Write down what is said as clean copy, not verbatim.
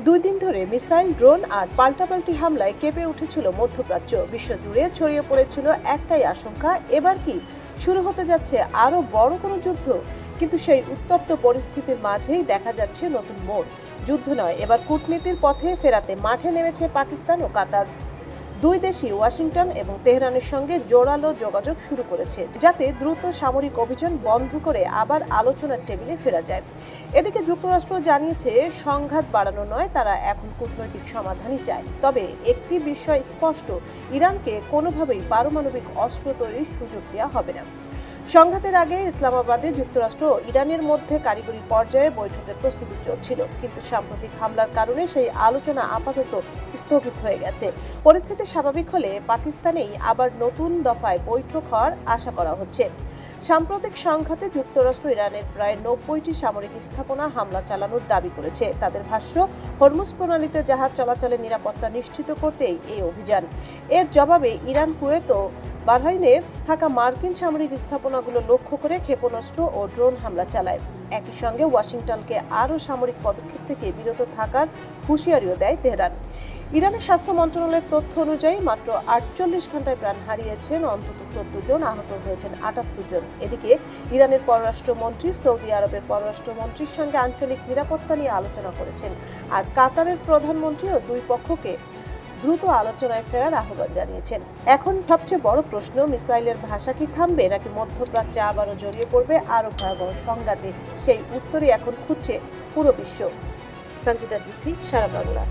দুই দিন ধরে মিসাইল, ড্রোন আর পাল্টাপাল্টি হামলায় কেঁপে উঠেছিল মধ্যপ্রাচ্য। বিশ্বজুড়ে ছড়িয়ে পড়েছিল একটাই আশঙ্কা, এবার কি শুরু হতে যাচ্ছে আরো বড় কোনো যুদ্ধ? কিন্তু সেই উত্তপ্ত পরিস্থিতির মাঝেই দেখা যাচ্ছে নতুন মোড়। যুদ্ধ নয়, এবার কূটনীতির পথে ফেরাতে মাঠে নেমেছে পাকিস্তান ও কাতার। দুই দেশই ওয়াশিংটন এবং তেহরানের সঙ্গে জোরালো যোগাযোগ শুরু করেছে, যাতে দ্রুত সামরিক অভিযান বন্ধ করে আবার আলোচনার টেবিলে ফেরা যায়। এদিকে যুক্তরাষ্ট্র জানিয়েছে সংঘাত বাড়ানো নয়, তারা এখন কূটনৈতিক সমাধানই চায়। তবে একটি বিষয় স্পষ্ট, ইরানকে কোনোভাবেই পারমাণবিক অস্ত্র তৈরির সুযোগ দেওয়া হবে না। সংঘাতের আগে ইসলামাবাদে যুক্তরাষ্ট্র ও ইরানের মধ্যে কারিগরি পর্যায়ে বৈঠকের প্রস্তুতি চলছিল, কিন্তু সাম্প্রতিক হামলার কারণে সেই আলোচনা আপাতত স্থগিত হয়ে গেছে। পরিস্থিতি স্বাভাবিক হলে পাকিস্তানেই আবার নতুন দফায় বৈঠক হওয়ার আশা করা হচ্ছে। সাম্প্রতিক সংঘাতে যুক্তরাষ্ট্র ইরানের প্রায় 90টি সামরিক স্থাপনা হামলা চালানোর দাবি করেছে। তাদের ভাষ্য, হরমুজ প্রণালীতে জাহাজ চলাচলের নিরাপত্তা নিশ্চিত করতেই এই অভিযান। এর জবাবে ইরান কুয়েত ও বাহরাইনে থাকা মার্কিন সামরিক স্থাপনাগুলো লক্ষ্য করে ক্ষেপণাস্ত্র ও ড্রোন হামলা চালায়। একই সঙ্গে ওয়াশিংটনকে আরও সামরিক পদক্ষেপ থেকে বিরত থাকার হুঁশিয়ারিও দেয় তেহরান। ইরানের স্বাস্থ্য মন্ত্রণালয়ের তথ্য অনুযায়ী মাত্র 48 ঘন্টায় প্রাণ হারিয়েছেন অন্তত 14 জন, আহত হয়েছেন 78 জন। এদিকে ইরানের পররাষ্ট্রমন্ত্রী সৌদি আরবের পররাষ্ট্রমন্ত্রীর সঙ্গে আঞ্চলিক নিরাপত্তা নিয়ে আলোচনা করেছেন, আর কাতারের প্রধানমন্ত্রীও দুই পক্ষকে দ্রুত আলোচনায় ফেরার আহ্বান জানিয়েছেন। এখন সবচেয়ে বড় প্রশ্ন, মিসাইলের ভাষা কি থামবে, নাকি মধ্যপ্রাচ্যে আবারও জড়িয়ে পড়বে আরো ভয়াবহ সংঘাতে? সেই উত্তরই এখন খুঁজছে পুরো বিশ্ব। সঞ্জিতা তিথি, সারা বাংলা।